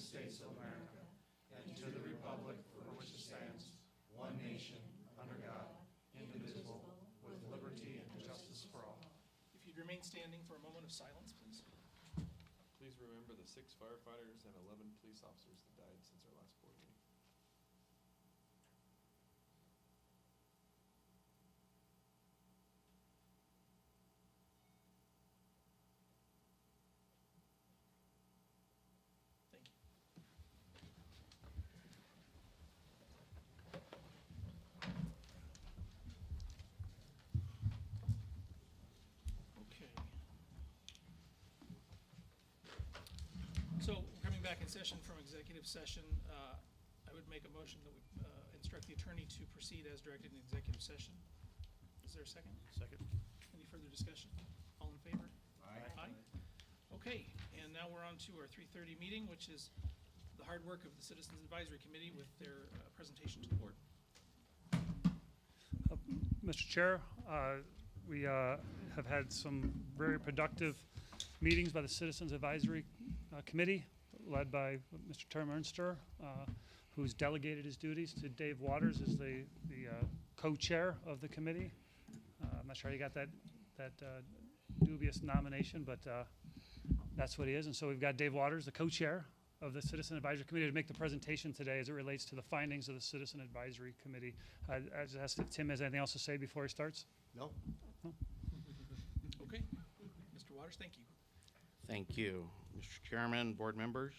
States of America and to the republic for which it stands, one nation, under God, indivisible, with liberty and justice for all. If you'd remain standing for a moment of silence, please. Please remember the 6 firefighters and 11 police officers that died since our last board meeting. Thank you. Okay. So we're coming back in session from executive session. I would make a motion that we instruct the attorney to proceed as directed in executive session. Is there a second? Second. Any further discussion? All in favor? Aye. Okay, and now we're on to our 3:30 meeting, which is the hard work of the Citizens Advisory Committee with their presentation to the board. Mr. Chair, we have had some very productive meetings by the Citizens Advisory Committee, led by Mr. Term Ernster, who's delegated his duties to Dave Waters as the co-chair of the committee. I'm not sure how you got that dubious nomination, but that's what he is. And so we've got Dave Waters, the co-chair of the Citizen Advisory Committee, to make the presentation today as it relates to the findings of the Citizen Advisory Committee. I just asked if Tim has anything else to say before he starts. No. Okay, Mr. Waters, thank you. Thank you, Mr. Chairman, board members.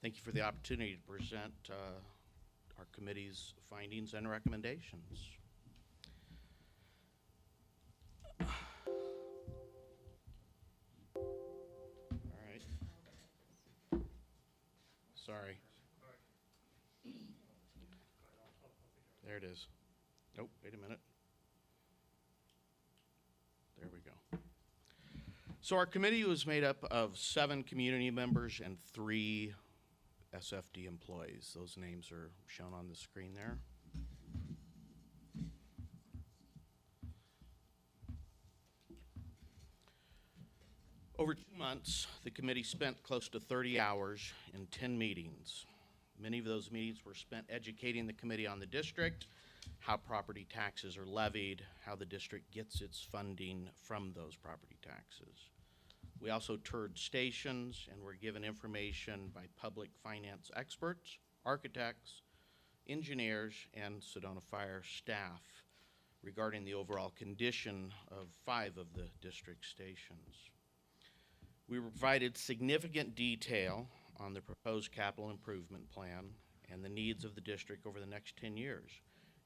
Thank you for the opportunity to present our committee's findings and recommendations. All right. Sorry. There it is. Nope, wait a minute. There we go. So our committee was made up of 7 community members and 3 SFD employees. Those names are shown on the screen there. Over 2 months, the committee spent close to 30 hours in 10 meetings. Many of those meetings were spent educating the committee on the district, how property taxes are levied, how the district gets its funding from those property taxes. We also toured stations and were given information by public finance experts, architects, engineers, and Sedona Fire staff regarding the overall condition of 5 of the district stations. We provided significant detail on the proposed capital improvement plan and the needs of the district over the next 10 years.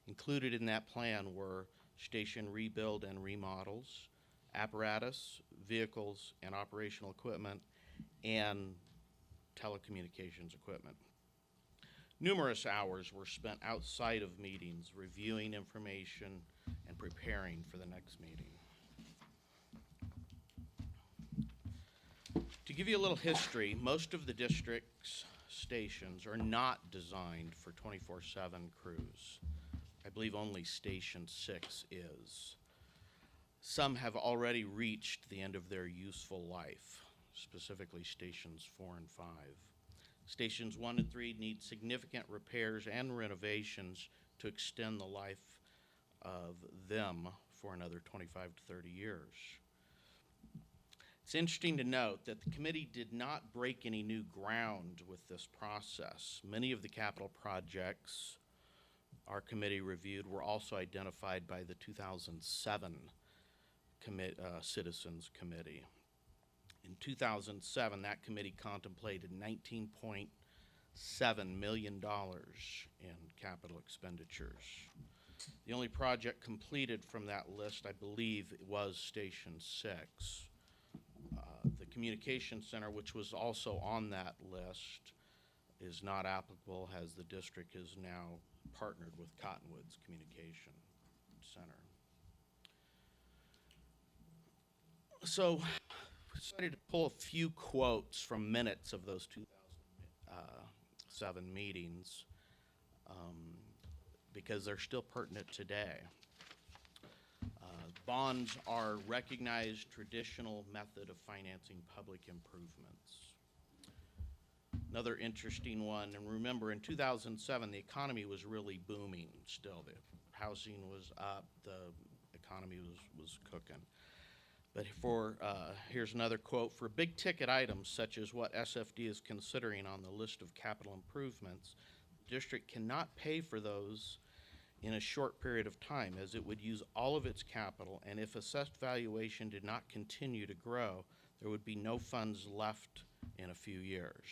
Included in that plan were station rebuild and remodels, apparatus, vehicles, and operational equipment, and telecommunications equipment. Numerous hours were spent outside of meetings reviewing information and preparing for the next meeting. To give you a little history, most of the district's stations are not designed for 24/7 crews. I believe only Station 6 is. Some have already reached the end of their useful life, specifically Stations 4 and 5. Stations 1 and 3 need significant repairs and renovations to extend the life of them for another 25 to 30 years. It's interesting to note that the committee did not break any new ground with this process. Many of the capital projects our committee reviewed were also identified by the 2007 Citizens Committee. In 2007, that committee contemplated $19.7 million in capital expenditures. The only project completed from that list, I believe, was Station 6. The Communication Center, which was also on that list, is not applicable as the district is now partnered with Cottonwoods Communication Center. So we decided to pull a few quotes from minutes of those 2007 meetings because they're still pertinent today. Bonds are recognized traditional method of financing public improvements. Another interesting one, and remember, in 2007, the economy was really booming still. The housing was up, the economy was cooking. But here's another quote: "For big-ticket items such as what SFD is considering on the list of capital improvements, the district cannot pay for those in a short period of time, as it would use all of its capital, and if assessed valuation did not continue to grow, there would be no funds left in a few years."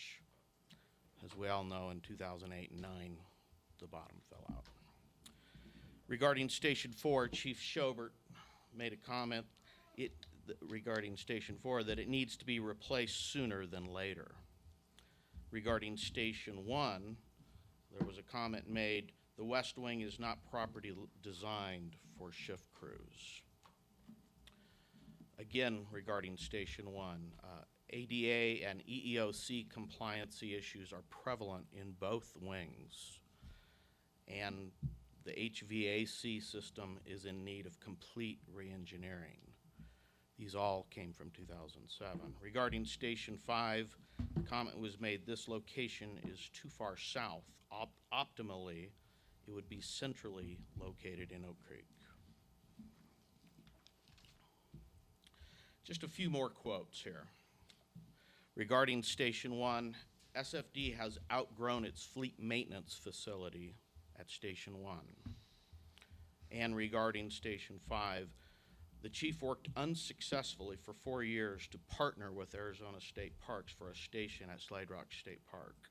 As we all know, in 2008 and 2009, the bottom fell out. Regarding Station 4, Chief Schobert made a comment regarding Station 4 that it needs to be replaced sooner than later. Regarding Station 1, there was a comment made, "The West Wing is not properly designed for shift crews." Again, regarding Station 1, ADA and EEOC compliancy issues are prevalent in both wings, and the HVAC system is in need of complete re-engineering. These all came from 2007. Regarding Station 5, the comment was made, "This location is too far south. Optimally, it would be centrally located in Oak Creek." Just a few more quotes here. Regarding Station 1, SFD has outgrown its fleet maintenance facility at Station 1. And regarding Station 5, the chief worked unsuccessfully for 4 years to partner with Arizona State Parks for a station at Slide Rock State Park.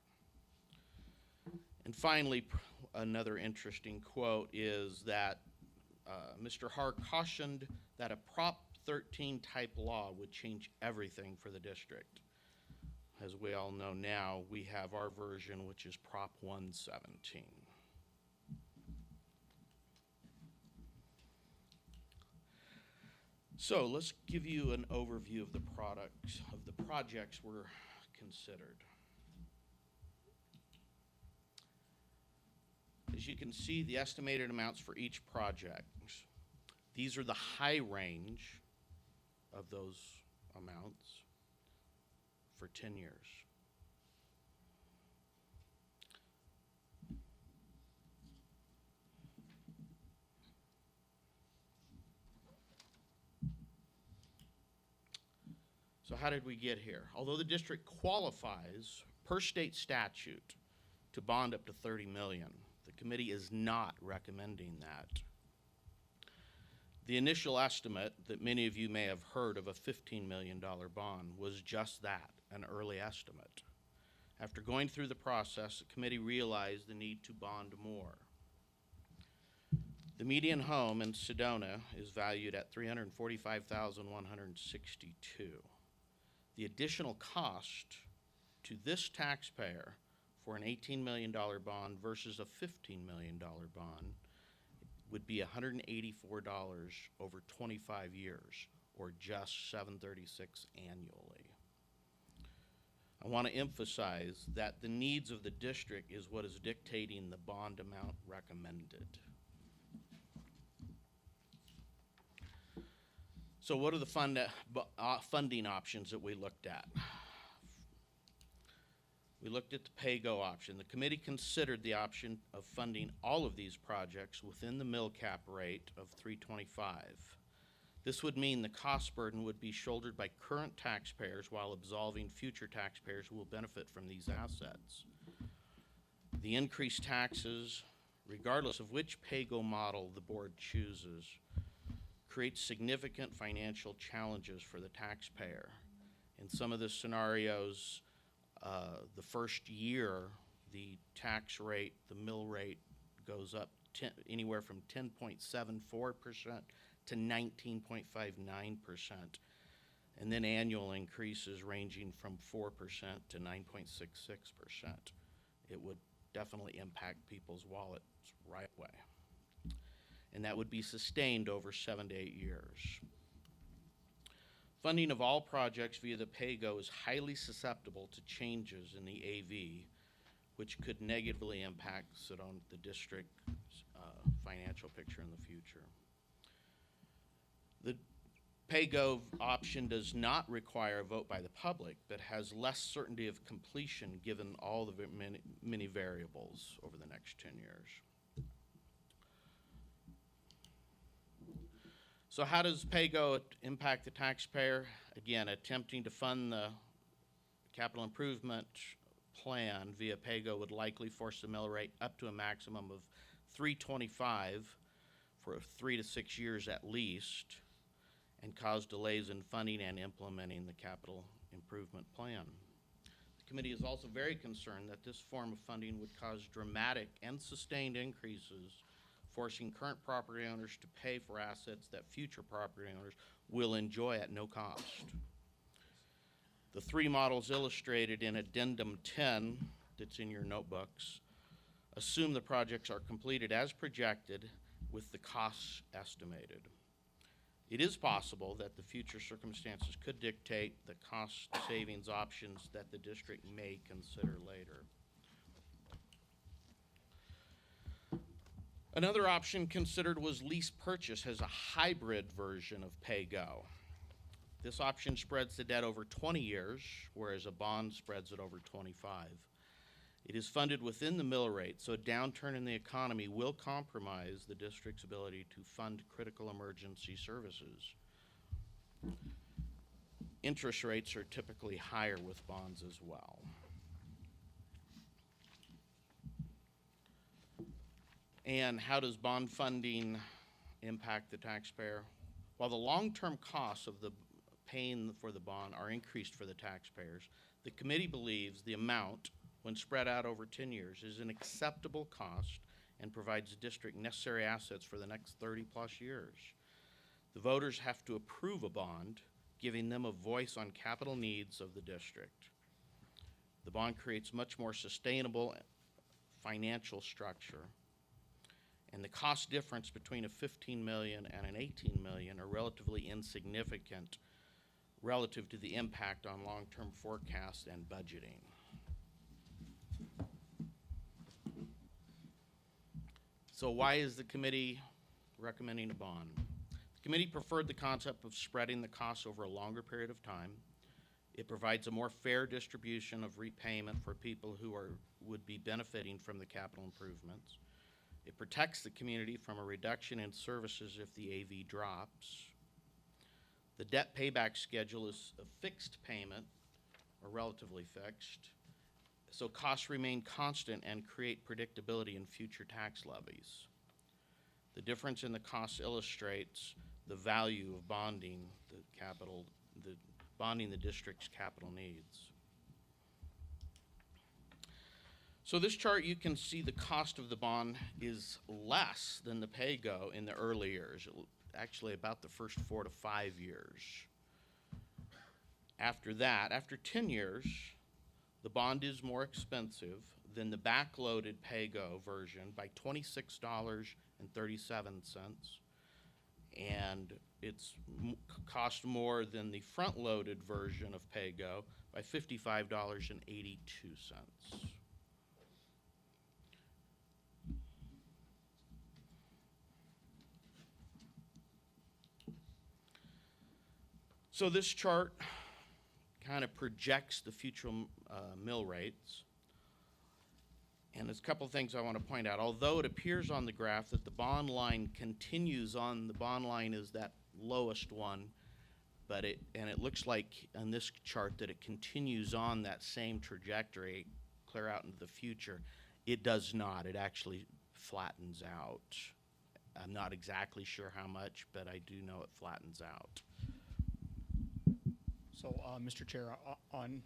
And finally, another interesting quote is that Mr. Har cautioned that a Prop 13 type law would change everything for the district. As we all know now, we have our version, which is Prop 117. So let's give you an overview of the projects were considered. As you can see, the estimated amounts for each project. These are the high range of those amounts for 10 years. So how did we get here? Although the district qualifies per state statute to bond up to $30 million, the committee is not recommending that. The initial estimate that many of you may have heard of a $15 million bond was just that, an early estimate. After going through the process, the committee realized the need to bond more. The median home in Sedona is valued at $345,162. The additional cost to this taxpayer for an $18 million bond versus a $15 million bond would be $184 over 25 years, or just $736 annually. I want to emphasize that the needs of the district is what is dictating the bond amount recommended. So what are the funding options that we looked at? We looked at the pay-go option. The committee considered the option of funding all of these projects within the mill cap rate of $325. This would mean the cost burden would be shouldered by current taxpayers while absolving future taxpayers who will benefit from these assets. The increased taxes, regardless of which pay-go model the board chooses, creates significant financial challenges for the taxpayer. In some of the scenarios, the first year, the tax rate, the mill rate, goes up anywhere from 10.74% to 19.59%, and then annual increases ranging from 4% to 9.66%. It would definitely impact people's wallets right away. And that would be sustained over 7 to 8 years. Funding of all projects via the pay-go is highly susceptible to changes in the AV, which could negatively impact the district's financial picture in the future. PayGo option does not require a vote by the public, but has less certainty of completion given all the many variables over the next 10 years. So how does PayGo impact the taxpayer? Again, attempting to fund the capital improvement plan via PayGo would likely force the mill rate up to a maximum of $3.25 for 3 to 6 years at least, and cause delays in funding and implementing the capital improvement plan. The committee is also very concerned that this form of funding would cause dramatic and sustained increases, forcing current property owners to pay for assets that future property owners will enjoy at no cost. The three models illustrated in Addendum 10 that's in your notebooks assume the projects are completed as projected with the costs estimated. It is possible that the future circumstances could dictate the cost savings options that the district may consider later. Another option considered was lease purchase as a hybrid version of PayGo. This option spreads the debt over 20 years, whereas a bond spreads it over 25. It is funded within the mill rate, so a downturn in the economy will compromise the district's ability to fund critical emergency services. Interest rates are typically higher with bonds as well. And how does bond funding impact the taxpayer? While the long-term costs of the paying for the bond are increased for the taxpayers, the committee believes the amount, when spread out over 10 years, is an acceptable cost and provides the district necessary assets for the next 30-plus years. The voters have to approve a bond, giving them a voice on capital needs of the district. The bond creates much more sustainable financial structure, and the cost difference between a $15 million and an $18 million are relatively insignificant relative to the impact on long-term forecasts and budgeting. So why is the committee recommending a bond? The committee preferred the concept of spreading the costs over a longer period of time. It provides a more fair distribution of repayment for people who would be benefiting from the capital improvements. It protects the community from a reduction in services if the AV drops. The debt payback schedule is a fixed payment, or relatively fixed, so costs remain constant and create predictability in future tax levies. The difference in the costs illustrates the value of bonding the district's capital needs. So this chart, you can see the cost of the bond is less than the PayGo in the early years, actually about the first 4 to 5 years. After that, after 10 years, the bond is more expensive than the backloaded PayGo version by $26.37, and it's cost more than the front-loaded version of PayGo by $55.82. So this chart kind of projects the future mill rates. And there's a couple things I want to point out. Although it appears on the graph that the bond line continues on, the bond line is that lowest one, but it looks like on this chart that it continues on that same trajectory clear out into the future. It does not. It actually flattens out. I'm not exactly sure how much, but I do know it flattens out. So, Mr. Chair, on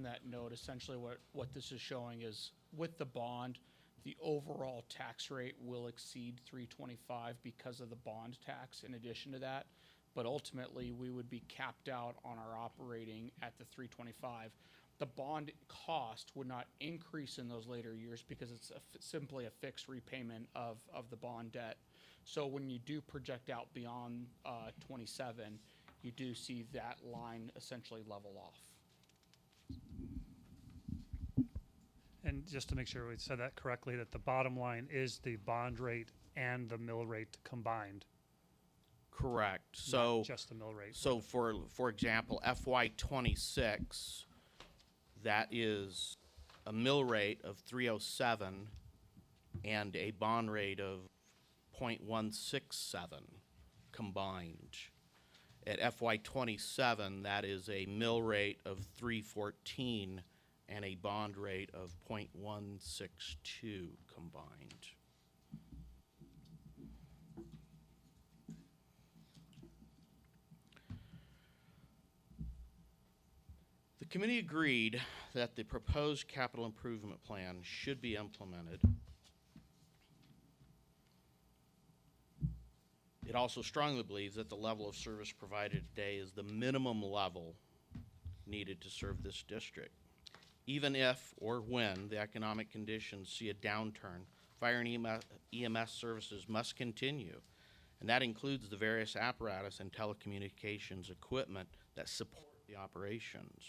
that note, essentially what this is showing is with the bond, the overall tax rate will exceed 325 because of the bond tax in addition to that. But ultimately, we would be capped out on our operating at the 325. The bond cost would not increase in those later years because it's simply a fixed repayment of the bond debt. So when you do project out beyond 27, you do see that line essentially level off. And just to make sure we said that correctly, that the bottom line is the bond rate and the mill rate combined. Correct. not So, just the mill rate. so for example, FY '26, that is a mill rate of 307 and a bond rate of .167 combined. At FY '27, that is a mill rate of 314 and a bond rate of .162 combined. The committee agreed that the proposed capital improvement plan should be implemented. It also strongly believes that the level of service provided today is the minimum level needed to serve this district. Even if or when the economic conditions see a downturn, fire and EMS services must continue, and that includes the various apparatus and telecommunications equipment that support the operations.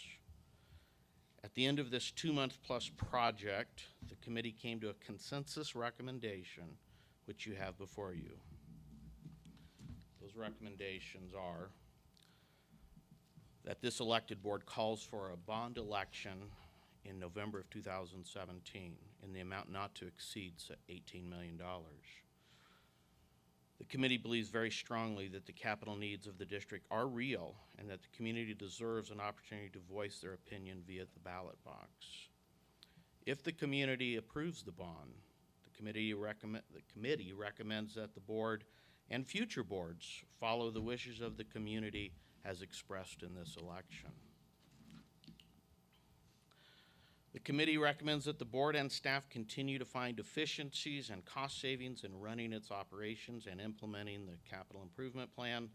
At the end of this 2-month-plus project, the committee came to a consensus recommendation, which you have before you. Those recommendations are that this elected board calls for a bond election in November of 2017 in the amount not to exceed $18 million. The committee believes very strongly that the capital needs of the district are real and that the community deserves an opportunity to voice their opinion via the ballot box. If the community approves the bond, the committee recommends that the board and future boards follow the wishes of the community as expressed in this election. The committee recommends that the board and staff continue to find efficiencies and cost savings in running its operations and implementing the capital improvement plan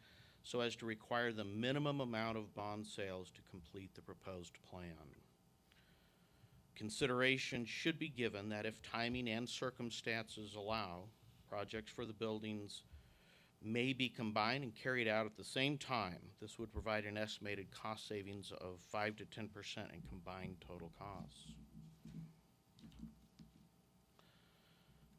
so as to require the minimum amount of bond sales to complete the proposed plan. Consideration should be given that if timing and circumstances allow, projects for the buildings may be combined and carried out at the same time. This would provide an estimated cost savings of 5 to 10% in combined total costs.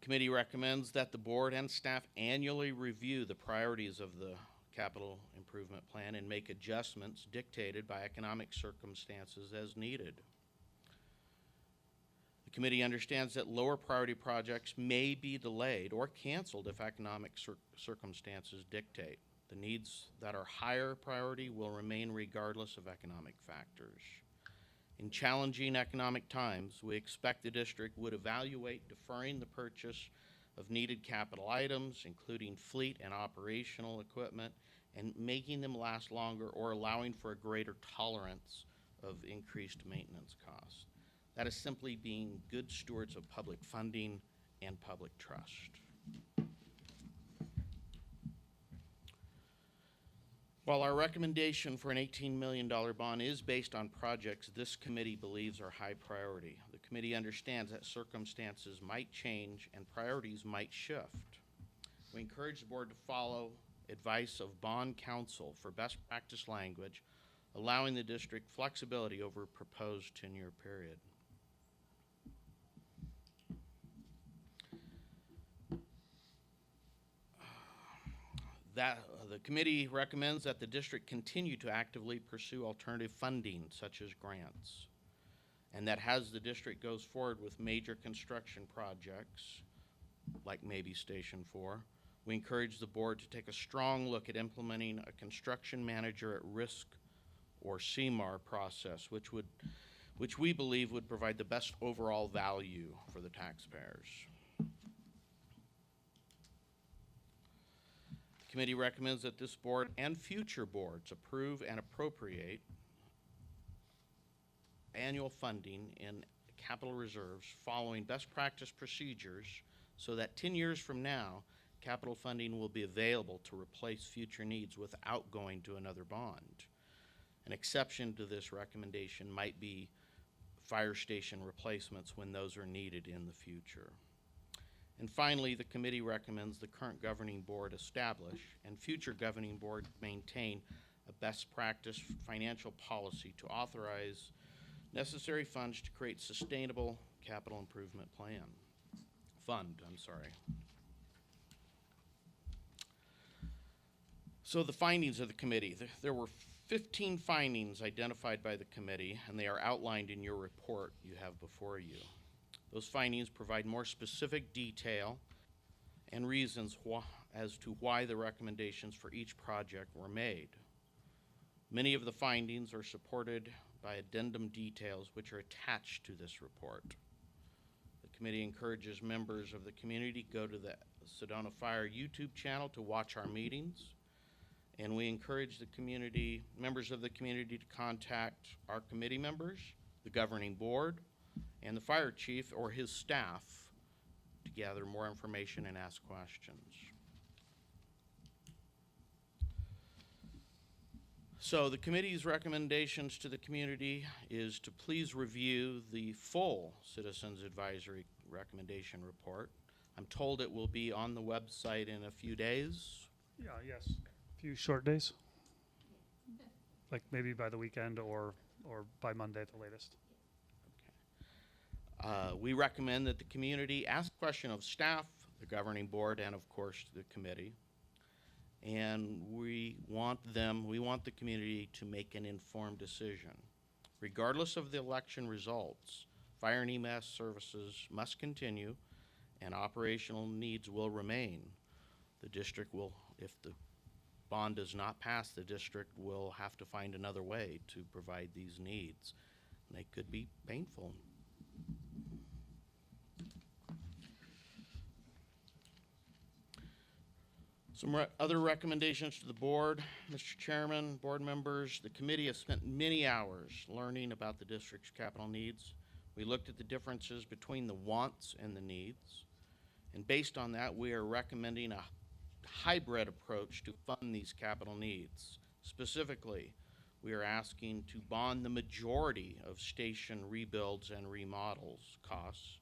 Committee recommends that the board and staff annually review the priorities of the capital improvement plan and make adjustments dictated by economic circumstances as needed. The committee understands that lower priority projects may be delayed or canceled if economic circumstances dictate. The needs that are higher priority will remain regardless of economic factors. In challenging economic times, we expect the district would evaluate deferring the purchase of needed capital items, including fleet and operational equipment, and making them last longer or allowing for a greater tolerance of increased maintenance costs. That is simply being good stewards of public funding and public trust. While our recommendation for an $18 million bond is based on projects this committee believes are high priority, the committee understands that circumstances might change and priorities might shift. We encourage the board to follow advice of bond counsel for best practice language, allowing the district flexibility over a proposed 10-year period. The committee recommends that the district continue to actively pursue alternative funding such as grants, and that as the district goes forward with major construction projects like maybe Station 4, we encourage the board to take a strong look at implementing a construction manager at risk or CMAR process, which we believe would provide the best overall value for the taxpayers. The committee recommends that this board and future boards approve and appropriate annual funding in capital reserves following best practice procedures so that 10 years from now, capital funding will be available to replace future needs without going to another bond. An exception to this recommendation might be fire station replacements when those are needed in the future. And finally, the committee recommends the current governing board establish and future governing board maintain a best practice financial policy to authorize necessary funds to create sustainable capital improvement fund. So the findings of the committee, there were 15 findings identified by the committee, and they are outlined in your report you have before you. Those findings provide more specific detail and reasons as to why the recommendations for each project were made. Many of the findings are supported by addendum details which are attached to this report. The committee encourages members of the community to go to the Sedona Fire YouTube channel to watch our meetings, and we encourage the community, members of the community, to contact our committee members, the governing board, and the fire chief or his staff to gather more information and ask questions. So the committee's recommendations to the community is to please review the full Citizens Advisory Recommendation Report. I'm told it will be on the website in a few days. Yeah, yes. A few short days. Like maybe by the weekend or by Monday at the latest. We recommend that the community ask question of staff, the governing board, and of course the committee. And we want the community to make an informed decision. Regardless of the election results, fire and EMS services must continue and operational needs will remain. The district will, if the bond does not pass, the district will have to find another way to provide these needs. And they could be painful. Some other recommendations to the board. Mr. Chairman, board members, the committee has spent many hours learning about the district's capital needs. We looked at the differences between the wants and the needs. And based on that, we are recommending a hybrid approach to fund these capital needs. Specifically, we are asking to bond the majority of station rebuilds and remodels costs.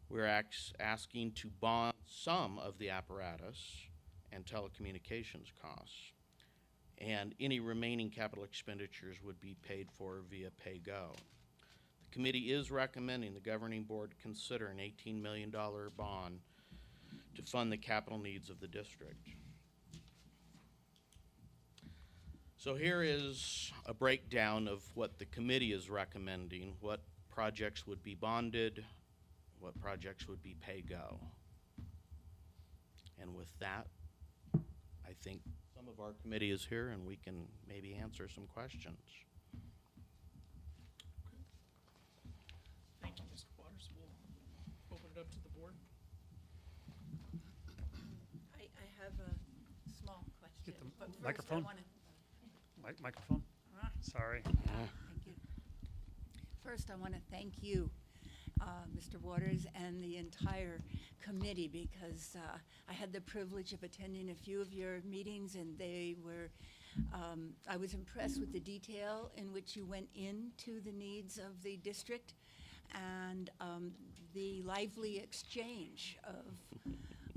We're asking to bond some of the apparatus and telecommunications costs. And any remaining capital expenditures would be paid for via pay-go. The committee is recommending the governing board consider an $18 million bond to fund the capital needs of the district. So here is a breakdown of what the committee is recommending, what projects would be bonded, what projects would be pay-go. And with that, I think some of our committee is here and we can maybe answer some questions. Thank you, Mr. Waters. We'll open it up to the board. I have a small question. Get the but first microphone. I wanna, Microphone? Sorry. thank you. First, I want to thank you, Mr. Waters, and the entire committee, because I had the privilege of attending a few of your meetings, and they were, I was impressed with the detail in which you went into the needs of the district and the lively exchange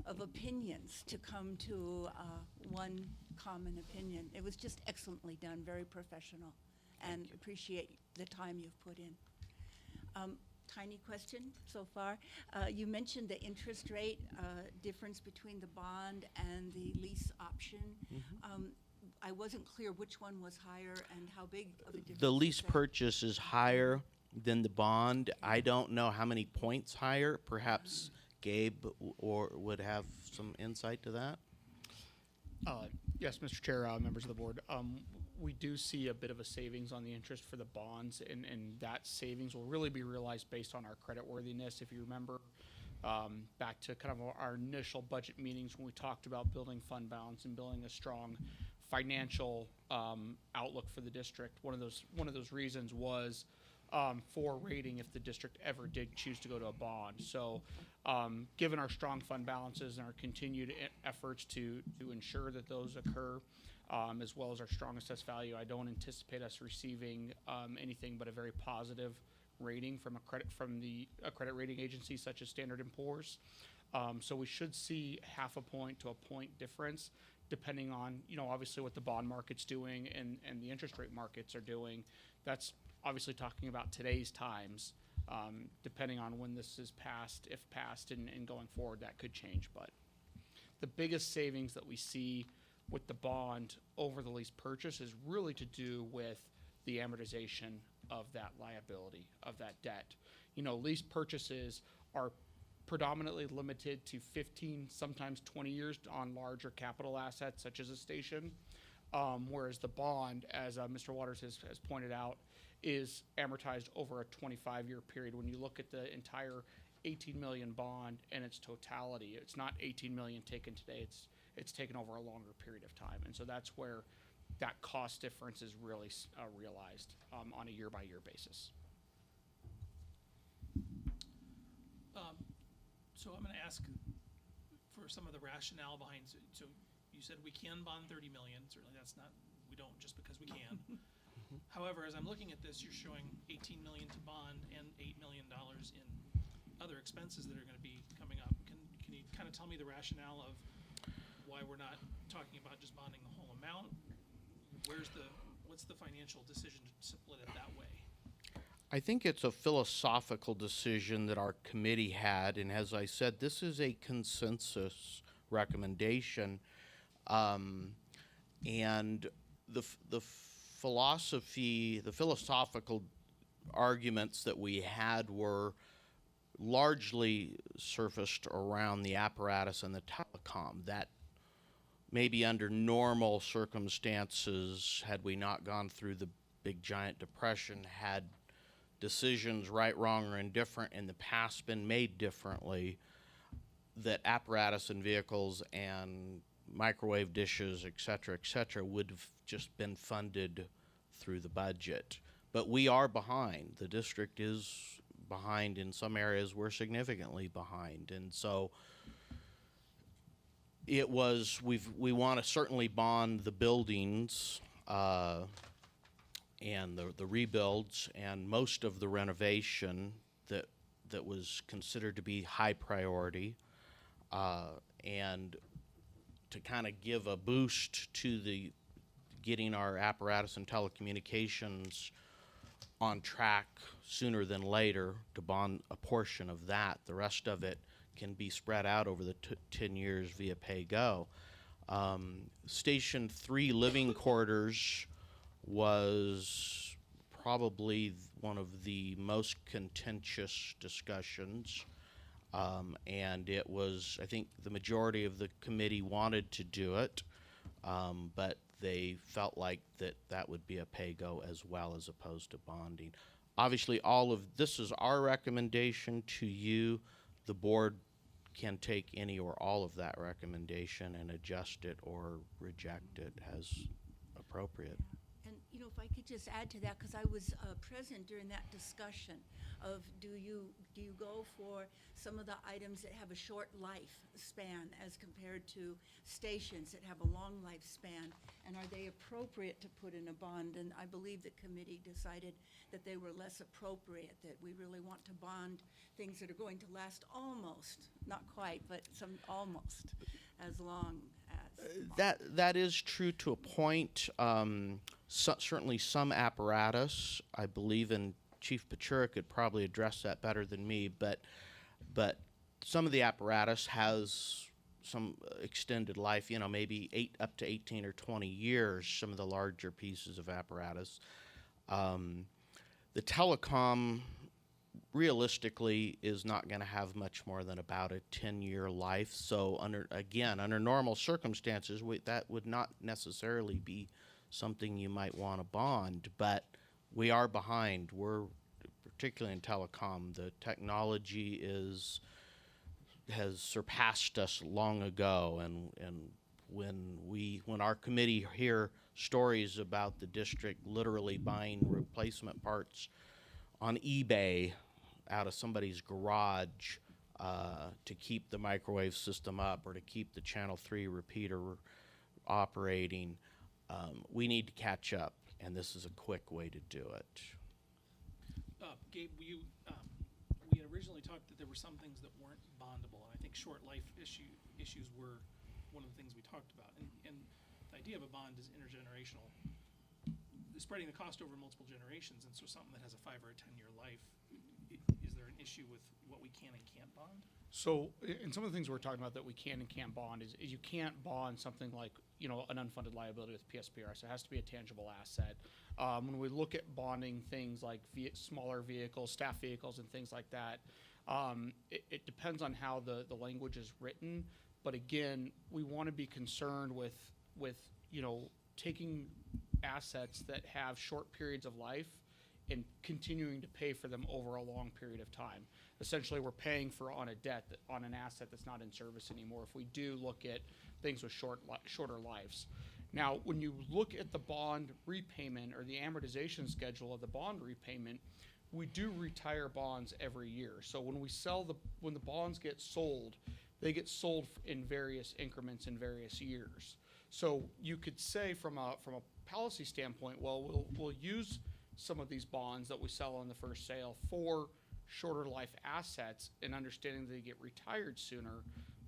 of opinions to come to one common opinion. It was just excellently done, very professional, and appreciate the time you've put in. Tiny question so far. You mentioned the interest rate difference between the bond and the lease option. I wasn't clear which one was higher and how big of a difference. The lease is that? purchase is higher than the bond. I don't know how many points higher. Perhaps Gabe would have some insight to that. Yes, Mr. Chair, members of the board. We do see a bit of a savings on the interest for the bonds, and that savings will really be realized based on our creditworthiness. If you remember, back to kind of our initial budget meetings when we talked about building fund balance and building a strong financial outlook for the district, one of those reasons was for rating if the district ever did choose to go to a bond. So given our strong fund balances and our continued efforts to ensure that those occur, as well as our strong assessed value, I don't anticipate us receiving anything but a very positive rating from a credit rating agency such as Standard & Poor's. So we should see half a point to a point difference, depending on, obviously what the bond market's doing and the interest rate markets are doing. That's obviously talking about today's times. Depending on when this is passed, if passed, and going forward, that could change. But the biggest savings that we see with the bond over the lease purchase is really to do with the amortization of that liability, of that debt. You know, lease purchases are predominantly limited to 15, sometimes 20 years on larger capital assets such as a station. Whereas the bond, as Mr. Waters has pointed out, is amortized over a 25-year period. When you look at the entire 18 million bond in its totality, it's not 18 million taken today, it's taken over a longer period of time. And so that's where that cost difference is really realized on a year-by-year basis. So I'm gonna ask for some of the rationale behind, so you said we can bond 30 million, certainly that's not, we don't just because we can. However, as I'm looking at this, you're showing 18 million to bond and $8 million in other expenses that are gonna be coming up. Can you kind of tell me the rationale of why we're not talking about just bonding the whole amount? What's the financial decision to split it that way? I think it's a philosophical decision that our committee had, and as I said, this is a consensus recommendation. And the philosophical arguments that we had were largely surfaced around the apparatus and the telecom. That maybe under normal circumstances, had we not gone through the big giant depression, had decisions, right, wrong, or indifferent in the past been made differently, that apparatus and vehicles and microwave dishes, et cetera, would have just been funded through the budget. But we are behind. The district is behind in some areas. We're significantly behind. And so it was, we want to certainly bond the buildings and the rebuilds and most of the renovation that was considered to be high priority, and to kind of give a boost to the getting our apparatus and telecommunications on track sooner than later, to bond a portion of that. The rest of it can be spread out over the 10 years via pay-go. Station 3 living quarters was probably one of the most contentious discussions. And it was, I think the majority of the committee wanted to do it, but they felt like that would be a pay-go as well, as opposed to bonding. Obviously, all of this is our recommendation to you. The board can take any or all of that recommendation and adjust it or reject it as appropriate. And, you know, if I could just add to that, because I was present during that discussion of do you go for some of the items that have a short lifespan as compared to stations that have a long lifespan, and are they appropriate to put in a bond? And I believe the committee decided that they were less appropriate, that we really want to bond things that are going to last almost, not quite, but almost as long as. That is true to a point. Certainly some apparatus, I believe, and Chief Pachura could probably address that better than me, but some of the apparatus has some extended life, you know, maybe up to 18 or 20 years, some of the larger pieces of apparatus. The telecom realistically is not going to have much more than about a 10-year life. So under normal circumstances, that would not necessarily be something you might want to bond, but we are behind. We're particularly in telecom. The technology has surpassed us long ago, and when our committee hear stories about the district literally buying replacement parts on eBay out of somebody's garage to keep the microwave system up or to keep the Channel 3 repeater operating, we need to catch up, and this is a quick way to do it. Gabe, we had originally talked that there were some things that weren't bondable, and I think short life issues were one of the things we talked about. And the idea of a bond is intergenerational, spreading the cost over multiple generations, and so something that has a 5 or a 10-year life is is there an issue with what we can and can't bond? So, and some of the things we're talking about that we can and can't bond is you can't bond something like, you know, an unfunded liability with PSPR, so it has to be a tangible asset. When we look at bonding things like smaller vehicles, staff vehicles and things like that, it depends on how the language is written. But again, we want to be concerned with, you know, taking assets that have short periods of life and continuing to pay for them over a long period of time. Essentially, we're paying for on a debt, on an asset that's not in service anymore if we do look at things with shorter lives. Now, when you look at the bond repayment or the amortization schedule of the bond repayment, we do retire bonds every year. So when we when the bonds get sold, they get sold in various increments in various years. So you could say from a policy standpoint, well, we'll use some of these bonds that we sell on the first sale for shorter life assets and understanding they get retired sooner.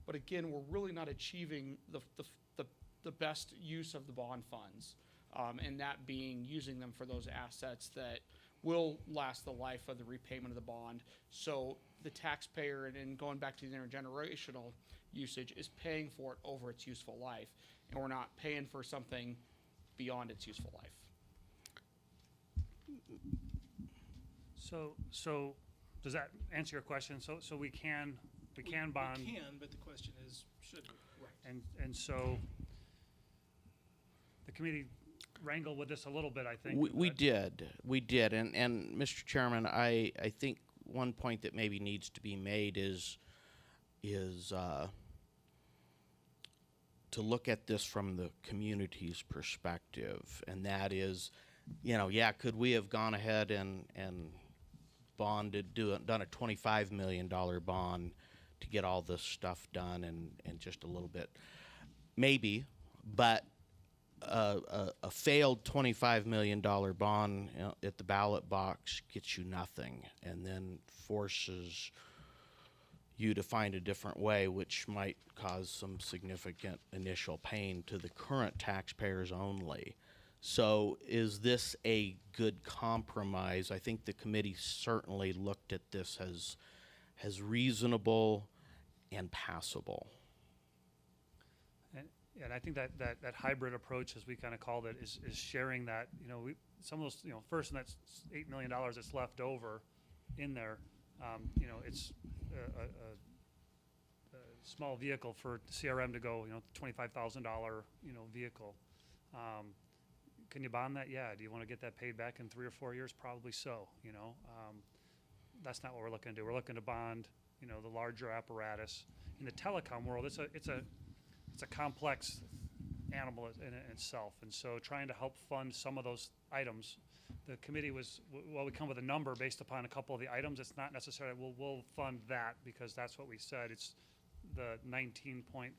But again, we're really not achieving the best use of the bond funds, and that being using them for those assets that will last the life of the repayment of the bond. So the taxpayer, and going back to the intergenerational usage, is paying for it over its useful life, and we're not paying for something beyond its useful life. So does that answer your question? So we can bond. We can, but the question is, should we? Right. And so the committee wrangled with this a little bit, I think. We did, and Mr. Chairman, I think one point that maybe needs to be made is to look at this from the community's perspective, and that is, you know, yeah, could we have gone ahead and done a $25 million bond to get all this stuff done and just a little bit? Maybe, but a failed $25 million bond at the ballot box gets you nothing, and then forces you to find a different way, which might cause some significant initial pain to the current taxpayers only. So is this a good compromise? I think the committee certainly looked at this as reasonable and passable. And I think that hybrid approach, as we kind of called it, is sharing that, you know, some of those, you know, first, and that's $8 million that's left over in there. You know, it's a small vehicle for CRM to go, you know, $25,000, you know, vehicle. Can you bond that? Yeah. Do you want to get that paid back in 3 or 4 years? Probably so, you know. That's not what we're looking to do. We're looking to bond, you know, the larger apparatus. In the telecom world, it's a complex animal in itself, and so trying to help fund some of those items, the committee was, well, we come with a number based upon a couple of the items. It's not necessarily, we'll fund that because that's what we said. It's the $19.45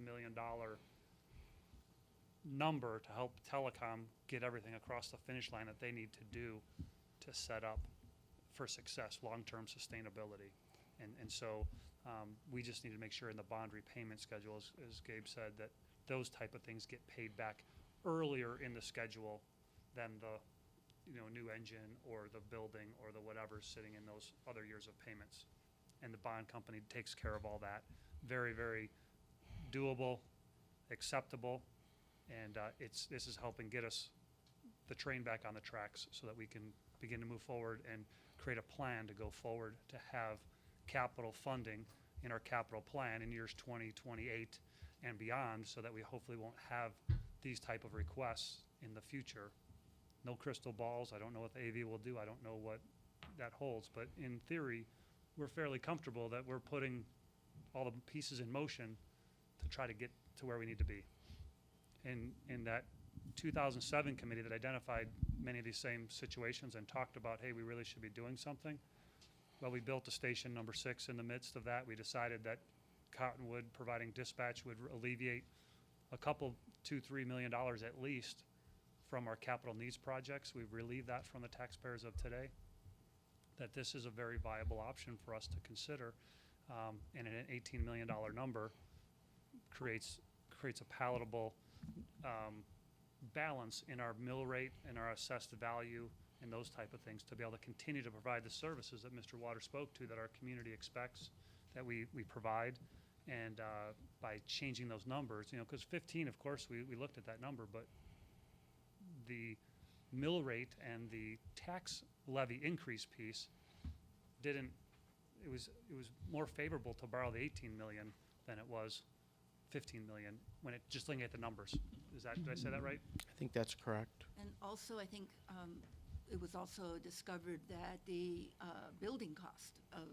million number to help telecom get everything across the finish line that they need to do to set up for success, long-term sustainability. And so we just need to make sure in the bond repayment schedule, as Gabe said, that those type of things get paid back earlier in the schedule than the, you know, new engine or the building or the whatever sitting in those other years of payments. And the bond company takes care of all that. Very, very doable, acceptable, and this is helping get us the train back on the tracks so that we can begin to move forward and create a plan to go forward to have capital funding in our capital plan in years 2028 and beyond, so that we hopefully won't have these type of requests in the future. No crystal balls. I don't know what the AV will do. I don't know what that holds, but in theory, we're fairly comfortable that we're putting all the pieces in motion to try to get to where we need to be. In that 2007 committee that identified many of these same situations and talked about, hey, we really should be doing something. Well, we built a station number 6 in the midst of that. We decided that Cottonwood providing dispatch would alleviate a couple, $2-3 million at least from our capital needs projects. We've relieved that from the taxpayers of today. That this is a very viable option for us to consider, and an $18 million number creates a palatable balance in our mill rate and our assessed value and those type of things to be able to continue to provide the services that Mr. Waters spoke to, that our community expects that we provide. And by changing those numbers, because 15, of course, we looked at that number, but the mill rate and the tax levy increase piece didn't, it was more favorable to borrow the 18 million than it was 15 million when it, just looking at the numbers. Did I say that right? I think that's correct. And also, I think it was also discovered that the building cost of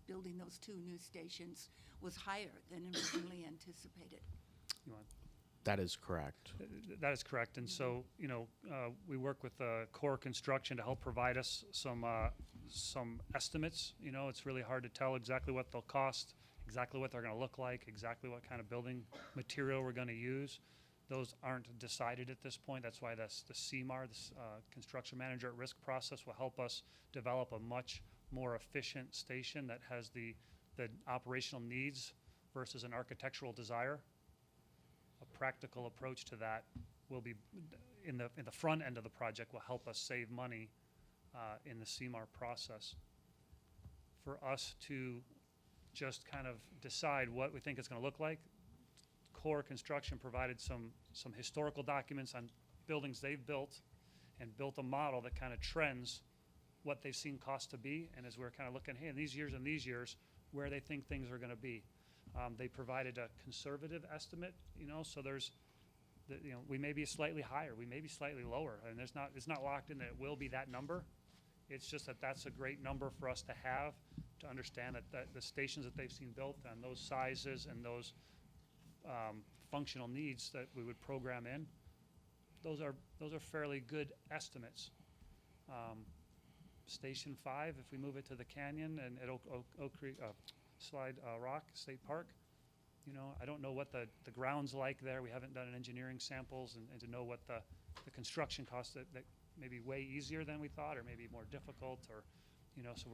building those two new stations was higher than originally anticipated. You want- That is correct. That is correct. And so, we work with Core Construction to help provide us some estimates. It's really hard to tell exactly what they'll cost, exactly what they're going to look like, exactly what kind of building material we're going to use. Those aren't decided at this point. That's why the CMAR, this Construction Manager at Risk process, will help us develop a much more efficient station that has the operational needs versus an architectural desire. A practical approach to that will be in the front end of the project, will help us save money in the CMAR process. For us to just kind of decide what we think it's going to look like, Core Construction provided some historical documents on buildings they've built and built a model that kind of trends what they've seen cost to be, and as we're kind of looking, hey, in these years, where they think things are going to be. They provided a conservative estimate, so there's, we may be slightly higher, we may be slightly lower, and it's not locked in that it will be that number. It's just that that's a great number for us to have, to understand that the stations that they've seen built on those sizes and those functional needs that we would program in, those are fairly good estimates. Station 5, if we move it to the canyon and at Oak Creek, Slide Rock State Park, I don't know what the ground's like there. We haven't done an engineering samples and to know what the construction costs that may be way easier than we thought, or maybe more difficult, or so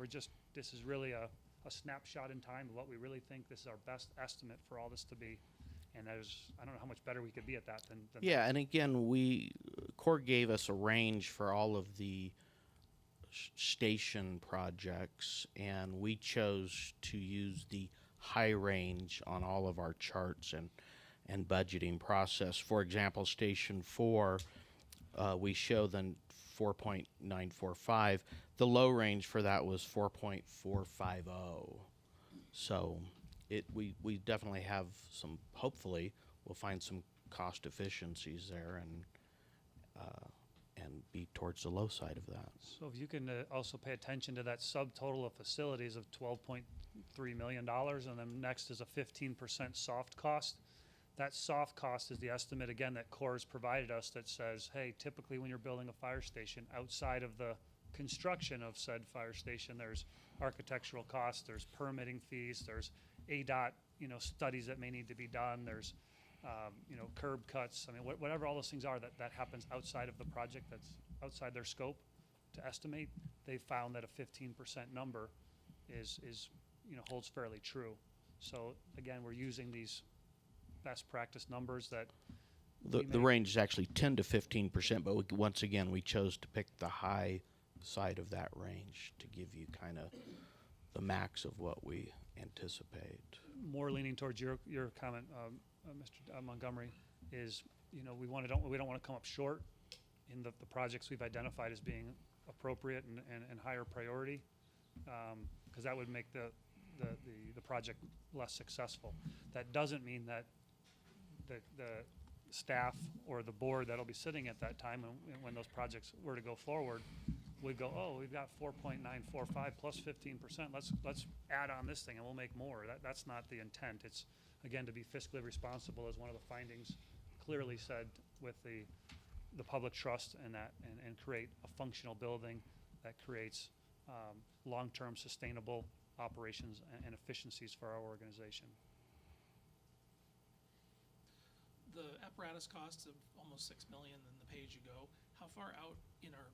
this is really a snapshot in time of what we really think this is our best estimate for all this to be. And I don't know how much better we could be at that than Yeah, and again, Core gave us a range for all of the station projects, and we chose to use the high range on all of our charts and budgeting process. For example, Station 4, we show then 4.945. The low range for that was 4.450. So we definitely have some, hopefully, we'll find some cost efficiencies there and be towards the low side of that. So if you can also pay attention to that subtotal of facilities of $12.3 million, and then next is a 15% soft cost. That soft cost is the estimate, again, that Core has provided us that says, hey, typically when you're building a fire station, outside of the construction of said fire station, there's architectural costs, there's permitting fees, there's ADOT, studies that may need to be done, there's curb cuts. I mean, whatever all those things are that happens outside of the project, that's outside their scope to estimate, they found that a 15% number is holds fairly true. So again, we're using these best practice numbers that The range is actually 10 to 15%, but once again, we chose to pick the high side of that range to give you kind of the max of what we anticipate. more leaning towards your comment, Mr. Montgomery, is, we don't want to come up short in the projects we've identified as being appropriate and higher priority, because that would make the project less successful. That doesn't mean that the staff or the board that'll be sitting at that time when those projects were to go forward would go, oh, we've got 4.945 plus 15%. Let's add on this thing and we'll make more. That's not the intent. It's, again, to be fiscally responsible, as one of the findings clearly said, with the public trust and create a functional building that creates long-term sustainable operations and efficiencies for our organization. The apparatus costs of almost $6 million in the pay-as-you-go, how far out in our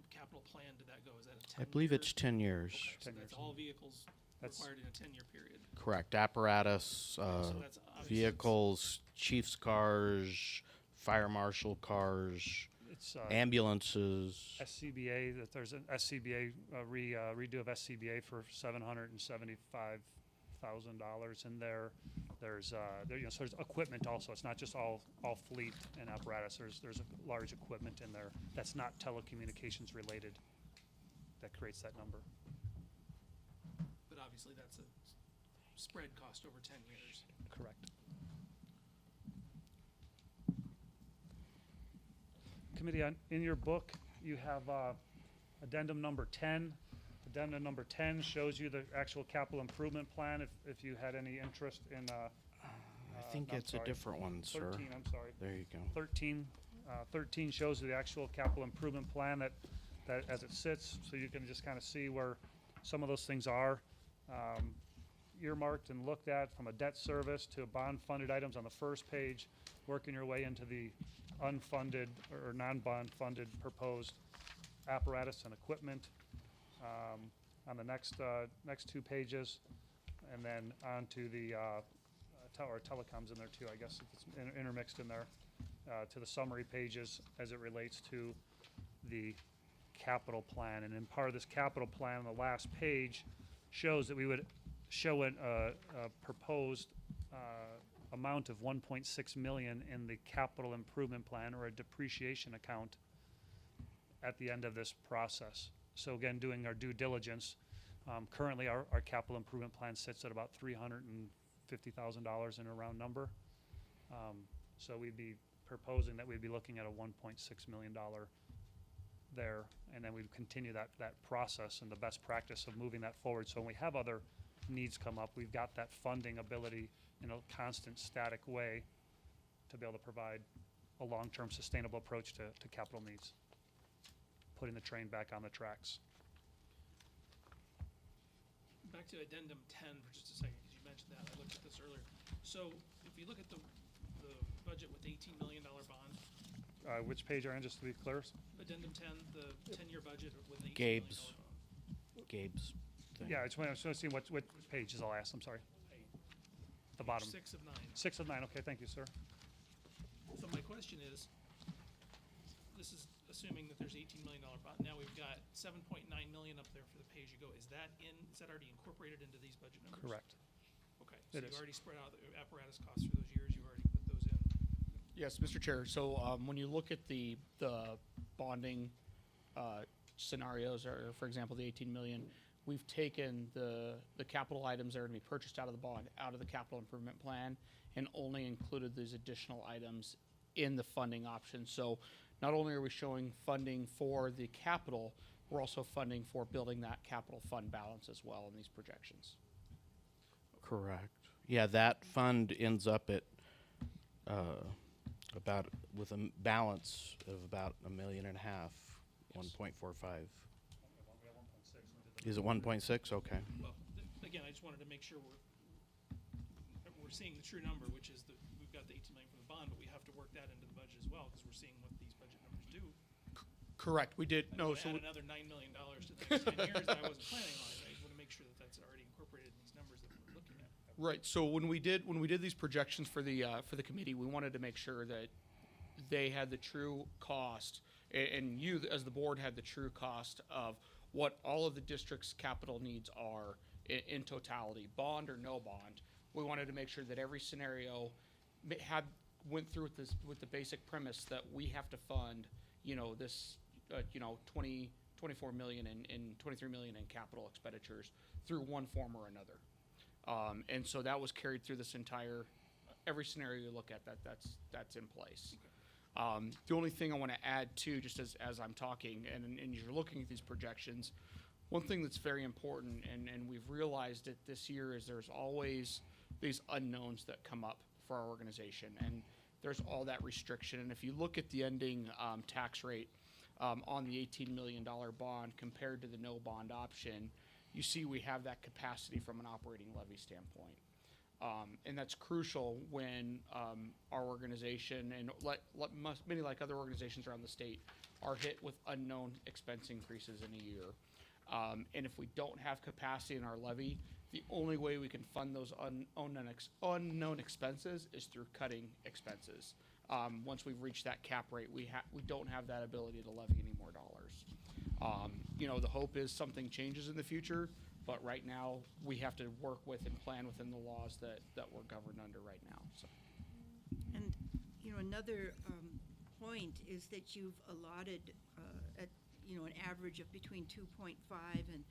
capital plan did that go? Is that a 10 I believe year? it's 10 years. Okay, so 10 that's years. all vehicles That's- required in a 10-year period. Correct. Apparatus, So that's obviously vehicles, chief's cars, fire marshal cars. It's Ambulances, SCBA, that there's an SCBA, redo of SCBA for $775,000 in there. There's, so there's equipment also. It's not just all fleet and apparatus. There's a large equipment in there that's not telecommunications related that creates that number. But obviously, that's a spread cost over 10 years. Correct. Committee, in your book, you have addendum number 10. Addendum number 10 shows you the actual capital improvement plan, if you had any interest in, I think it's a different one, sir. 13, I'm sorry. There you go. 13 shows you the actual capital improvement plan that as it sits, so you can just kind of see where some of those things are earmarked and looked at, from a debt service to bond-funded items on the first page, working your way into the unfunded or non-bond funded proposed apparatus and equipment on the next 2 pages, and then on to the telecoms in there too, I guess it's intermixed in there, to the summary pages as it relates to the capital plan. And in part of this capital plan, on the last page, shows that we would show a proposed amount of 1.6 million in the capital improvement plan, or a depreciation account, at the end of this process. So again, doing our due diligence, currently our capital improvement plan sits at about $350,000 in a round number. So we'd be proposing that we'd be looking at a $1.6 million there, and then we'd continue that process and the best practice of moving that forward. So when we have other needs come up, we've got that funding ability in a constant, static way to be able to provide a long-term sustainable approach to capital needs, putting the train back on the tracks. Back to addendum 10 for just a second, because you mentioned that. I looked at this earlier. So if you look at the budget with the $18 million bond, Which page are in, just to be clear? addendum 10, the 10-year budget with an $18 Gabe's. million bond. Gabe's thing. Yeah, I just want to see what pages I'll ask, I'm sorry. The bottom. 6 of 9. 6 of 9, okay, thank you, sir. So my question is, this is assuming that there's $18 million bond. Now we've got $7.9 million up there for the pay-as-you-go. Is that already incorporated into these budget numbers? Correct. Okay, so It you've is. already spread out the apparatus costs for those years. You've already put those in. Yes, Mr. Chair. So when you look at the bonding scenarios, or for example, the 18 million, we've taken the capital items that are going to be purchased out of the bond, out of the capital improvement plan, and only included these additional items in the funding option. So not only are we showing funding for the capital, we're also funding for building that capital fund balance as well in these projections. Correct. Yeah, that fund ends up at about, with a balance of about $1.5 million, 1.45. Is it 1.6? Okay. Well, again, I just wanted to make sure we're seeing the true number, which is that we've got the 18 million from the bond, but we have to work that into the budget as well, because we're seeing what these budget numbers do. Correct. We did. I No, would so add another $9 million to the next 10 years that I wasn't planning on. I want to make sure that that's already incorporated in these numbers that we're looking at. right. So when we did these projections for the committee, we wanted to make sure that they had the true cost, and you as the board had the true cost of what all of the district's capital needs are in totality, bond or no bond. We wanted to make sure that every scenario went through with the basic premise that we have to fund, this, 24 million and 23 million in capital expenditures through one form or another. And so that was carried through this every scenario you look at, that's in place. The only thing I want to add too, just as I'm talking and you're looking at these projections, one thing that's very important, and we've realized it this year, is there's always these unknowns that come up for our organization, and there's all that restriction. And if you look at the ending tax rate on the $18 million bond compared to the no bond option, you see we have that capacity from an operating levy standpoint. And that's crucial when our organization, and many like other organizations around the state, are hit with unknown expense increases in a year. And if we don't have capacity in our levy, the only way we can fund those unknown expenses is through cutting expenses. Once we've reached that cap rate, we don't have that ability to levy any more dollars. You know, the hope is something changes in the future, but right now, we have to work with and plan within the laws that we're governed under right now, so. And, you know, another point is that you've allotted, an average of between 2.5 and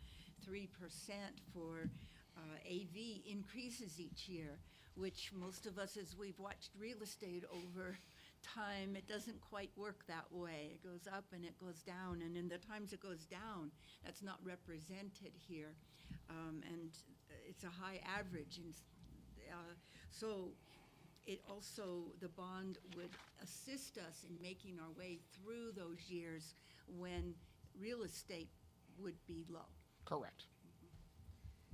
3% for AV increases each year, which most of us, as we've watched real estate over time, it doesn't quite work that way. It goes up and it goes down, and in the times it goes down, that's not represented here. And it's a high average, and so it also, the bond would assist us in making our way through those years when real estate would be low. Correct.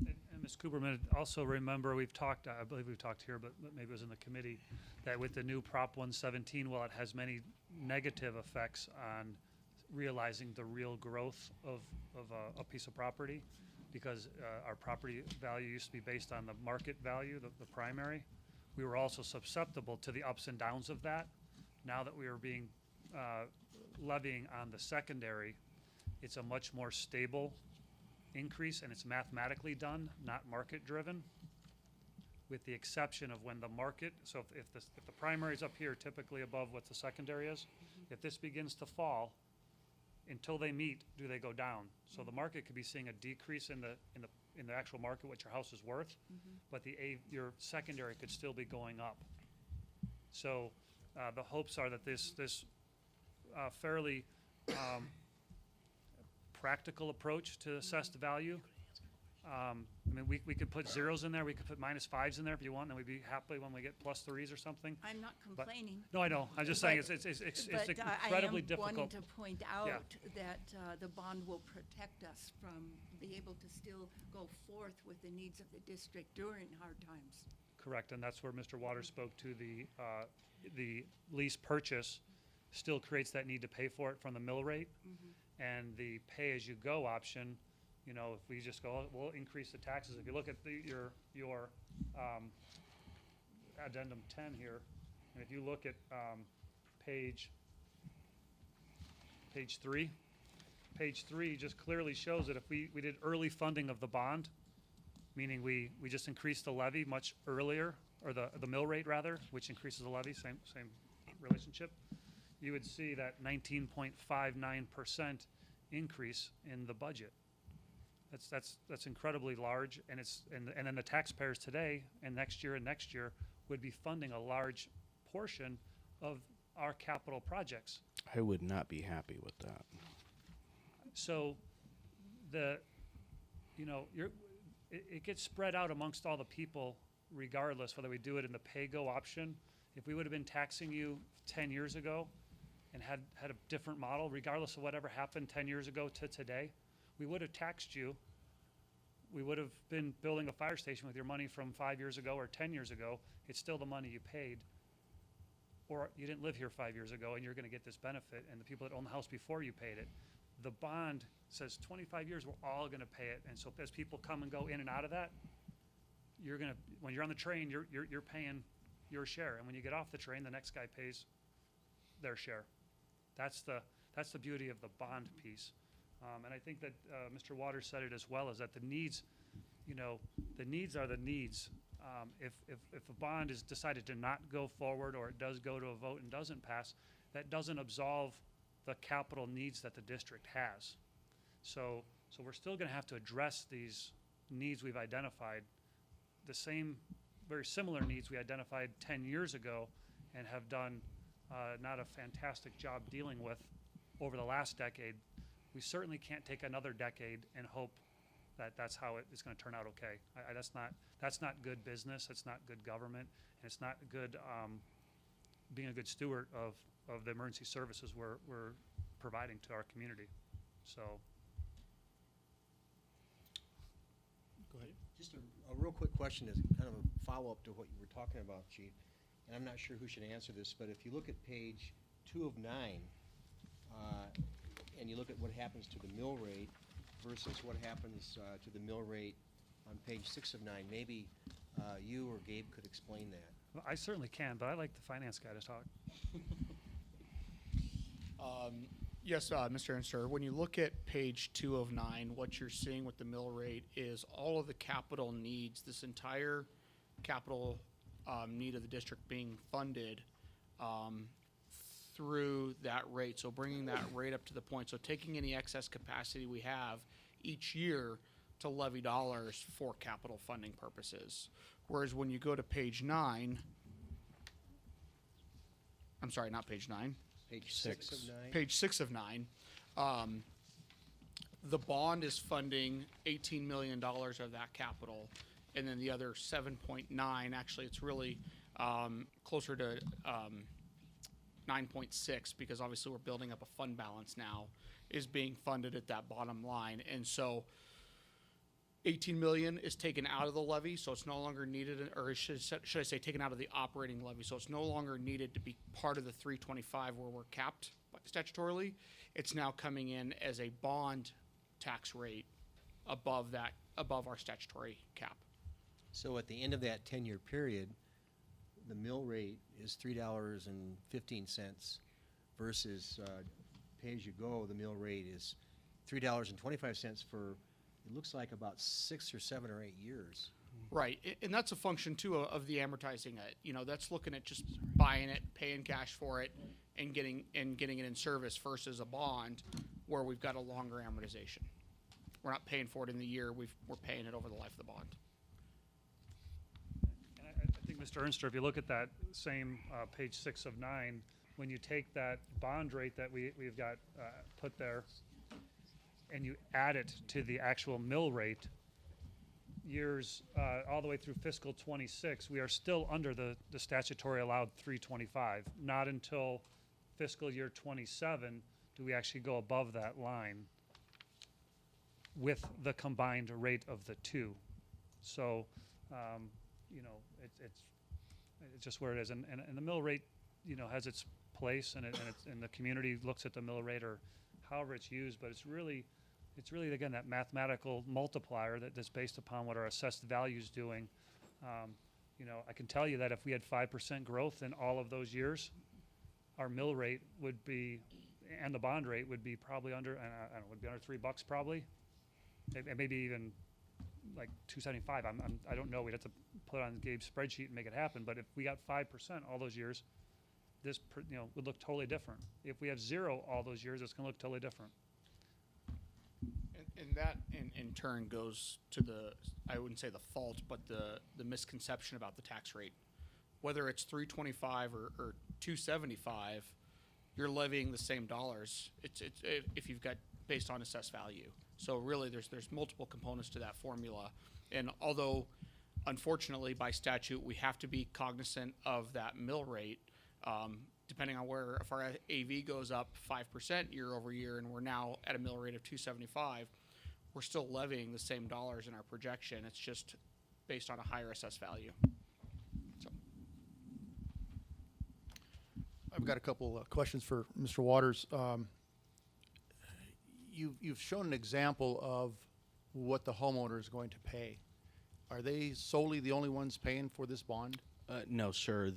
And Ms. Cooperman, also remember, we've talked, I believe we've talked here, but maybe it was in the committee, that with the new Prop 117, while it has many negative effects on realizing the real growth of a piece of property, because our property value used to be based on the market value, the primary, we were also susceptible to the ups and downs of that. Now that we are being levying on the secondary, it's a much more stable increase, and it's mathematically done, not market-driven, with the exception of when the market, so if the primary is up here, typically above what the secondary is, if this begins to fall, until they meet, do they go down? So the market could be seeing a decrease in the actual market, what your house is worth, but your secondary could still be going up. So the hopes are that this fairly practical approach to assess the value. I mean, we could put zeros in there, we could put -5s in there if you want, and we'd be happy when we get +3s or something. I'm not complaining. No, I know, I'm just saying, it's But incredibly I am difficult. wanting to point out that the bond will protect us from being able to still go forth with the needs of the district during hard times. Correct, and that's where Mr. Waters spoke to the lease purchase still creates that need to pay for it from the mill rate. And the pay-as-you-go option, you know, if we just go, "Oh, we'll increase the taxes." If you look at your addendum 10 here, and if you look at page 3, page 3 just clearly shows that if we did early funding of the bond, meaning we just increased the levy much earlier, or the mill rate rather, which increases the levy, same relationship, you would see that 19.59% increase in the budget. That's incredibly large, and then the taxpayers today and next year would be funding a large portion of our capital projects. I would not be happy with that. So it gets spread out amongst all the people regardless whether we do it in the pay-go option. If we would have been taxing you 10 years ago and had a different model, regardless of whatever happened 10 years ago to today, we would have taxed you. We would have been building a fire station with your money from 5 years ago or 10 years ago. It's still the money you paid. Or you didn't live here 5 years ago and you're going to get this benefit, and the people that own the house before you paid it. The bond says 25 years, we're all going to pay it. And so as people come and go in and out of that, when you're on the train, you're paying your share. And when you get off the train, the next guy pays their share. That's the beauty of the bond piece. And I think that Mr. Waters said it as well, is that the needs are the needs. If a bond is decided to not go forward, or it does go to a vote and doesn't pass, that doesn't absolve the capital needs that the district has. So we're still going to have to address these needs we've identified, the same, very similar needs we identified 10 years ago and have done not a fantastic job dealing with over the last decade. We certainly can't take another decade and hope that that's how it's going to turn out okay. That's not good business. It's not good government, and it's not good being a good steward of the emergency services we're providing to our community. So. Go ahead. Just a real quick question is kind of a follow-up to what you were talking about, Chief. And I'm not sure who should answer this, but if you look at page 2 of 9, and you look at what happens to the mill rate versus what happens to the mill rate on page 6 of 9, maybe you or Gabe could explain that. I certainly can, but I like the finance guy to talk. Yes, Mr. Ernster, when you look at page 2 of 9, what you're seeing with the mill rate is all of the capital needs, this entire capital need of the district being funded through that rate. So bringing that rate up to the point, so taking any excess capacity we have each year to levy dollars for capital funding purposes. Whereas when you go to page 9, I'm sorry, not page 9. Page 6 of 9. Page 6 of 9, the bond is funding $18 million of that capital, and then the other 7.9, actually, it's really closer to 9.6, because obviously we're building up a fund balance now, is being funded at that bottom line. And so 18 million is taken out of the levy, so it's no longer needed, or should I say taken out of the operating levy, so it's no longer needed to be part of the 325 where we're capped statutorily. It's now coming in as a bond tax rate above our statutory cap. So at the end of that 10-year period, the mill rate is $3.15 versus pay-as-you-go, the mill rate is $3.25 for, it looks like about 6 or 7 or 8 years. Right, and that's a function too of the amortizing it. You know, that's looking at just buying it, paying cash for it, and getting it in service versus a bond where we've got a longer amortization. We're not paying for it in the year, we're paying it over the life of the bond. And I think, Mr. Ernster, if you look at that same page 6 of 9, when you take that bond rate that we've got put there and you add it to the actual mill rate, years all the way through fiscal 26, we are still under the statutory allowed 325. Not until fiscal year 27 do we actually go above that line with the combined rate of the two. So, you know, it's just where it is. And the mill rate, you know, has its place, and the community looks at the mill rate or however it's used, but it's really, again, that mathematical multiplier that's based upon what our assessed value is doing. You know, I can tell you that if we had 5% growth in all of those years, our mill rate would be, and the bond rate would be probably under, I don't know, would be under $3 probably. Maybe even like 275. I don't know. We'd have to put it on Gabe's spreadsheet and make it happen. But if we got 5% all those years, this would look totally different. If we have 0 all those years, it's going to look totally different. And that in turn goes to I wouldn't say the fault, but the misconception about the tax rate. Whether it's 325 or 275, you're levying the same dollars. If you've got based on assessed value. So really, there's multiple components to that formula. And although, unfortunately, by statute, we have to be cognizant of that mill rate, depending on if our AV goes up 5% year over year, and we're now at a mill rate of 275, we're still levying the same dollars in our projection. It's just based on a higher assessed value. So. I've got a couple questions for Mr. Waters. You've shown an example of what the homeowner is going to pay. Are they solely the only ones paying for this bond? No, sir.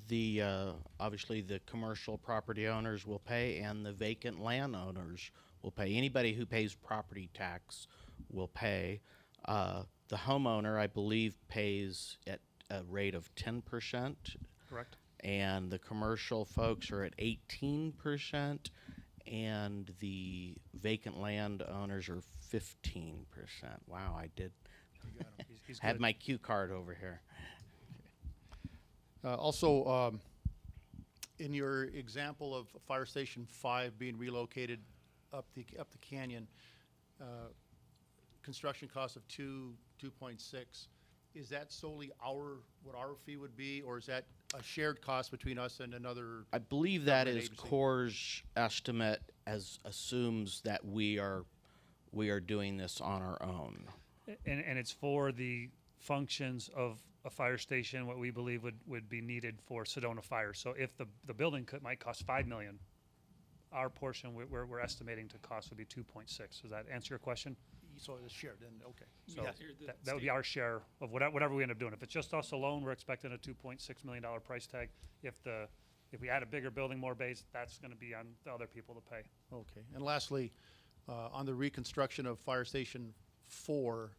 Obviously the commercial property owners will pay, and the vacant landowners will pay. Anybody who pays property tax will pay. The homeowner, I believe, pays at a rate of 10%. Correct. And the commercial folks are at 18%, and the vacant land owners are 15%. Wow, I did. He's Had good. my cue card over here. Also, in your example of Fire Station 5 being relocated up the canyon, construction cost of 2.6, is that solely what our fee would be, or is that a shared cost between us and another? I believe that government is agency? CORE's estimate, assumes that we are doing this on our own. And it's for the functions of a fire station, what we believe would be needed for Sedona Fire. So if the building might cost $5 million, our portion we're estimating to cost would be 2.6. Does that answer your question? so it's shared, then, okay. So Yeah, here, the that would be state- our share of whatever we end up doing. If it's just us alone, we're expecting a $2.6 million price tag. If we add a bigger building, more bays, that's gonna be on the other people to pay. Okay, and lastly, on the reconstruction of Fire Station 4,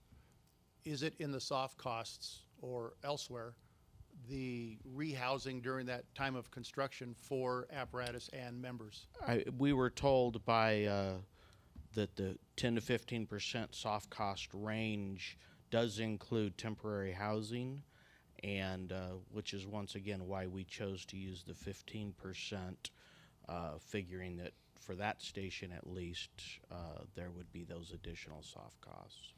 is it in the soft costs or elsewhere, the rehousing during that time of construction for apparatus and members? We were told by, that the 10 to 15% soft cost range does include temporary housing, and, which is once again why we chose to use the 15%, figuring that for that station at least, there would be those additional soft costs.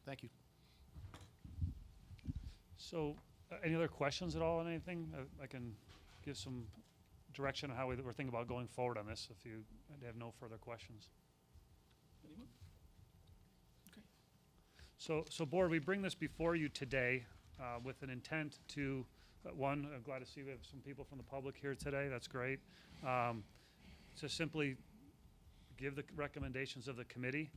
Thank you. So, any other questions at all on anything? I can give some direction on how we're thinking about going forward on this, if you have no further questions. Anyone? Okay. So board, we bring this before you today with an intent to, one, I'm glad to see we have some people from the public here today, that's great. To simply give the recommendations of the committee.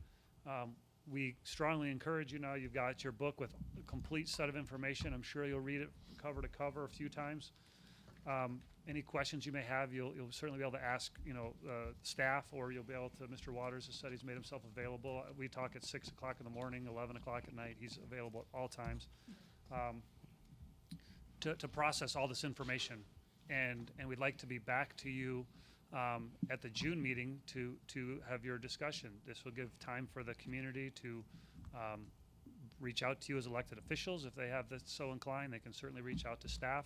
We strongly encourage you now, you've got your book with a complete set of information. I'm sure you'll read it cover to cover a few times. Any questions you may have, you'll certainly be able to ask, staff, or you'll be able to, Mr. Waters has said he's made himself available. We talk at 6 o'clock in the morning, 11 o'clock at night. He's available at all times to process all this information. And we'd like to be back to you at the June meeting to have your discussion. This will give time for the community to reach out to you as elected officials. If they have this so inclined, they can certainly reach out to staff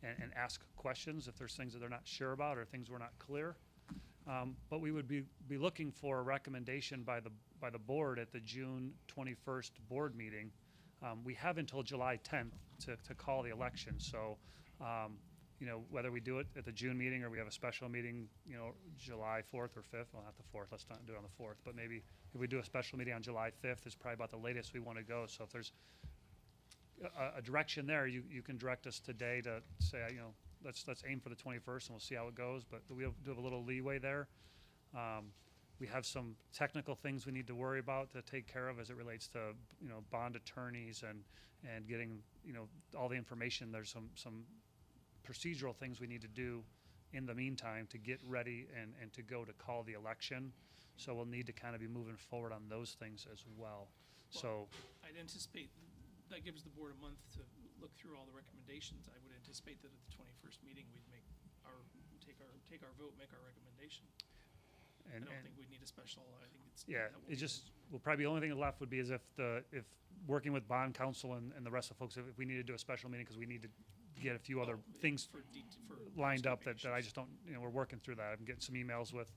and ask questions if there's things that they're not sure about or things were not clear. But we would be looking for a recommendation by the board at the June 21st board meeting. We have until July 10th to call the election. So, whether we do it at the June meeting or we have a special meeting, July 4th or 5th, well, not the 4th, let's not do it on the 4th, but maybe if we do a special meeting on July 5th is probably about the latest we want to go. So if there's a direction there, you can direct us today to say, let's aim for the 21st and we'll see how it goes, but do have a little leeway there. We have some technical things we need to worry about to take care of as it relates to, bond attorneys and getting, all the information. There's some procedural things we need to do in the meantime to get ready and to go to call the election. So we'll need to kind of be moving forward on those things as well. So, I'd anticipate that gives the board a month to look through all the recommendations. I would anticipate that at the 21st meeting, we'd take our vote, make our recommendation. I don't think we'd need a special, I think it's. yeah, that will it be- just, probably the only thing left would be is if working with bond counsel and the rest of folks, if we need to do a special meeting because we need to get a few other things for lined up that I excavations. just don't, we're working through that. I'm getting some emails with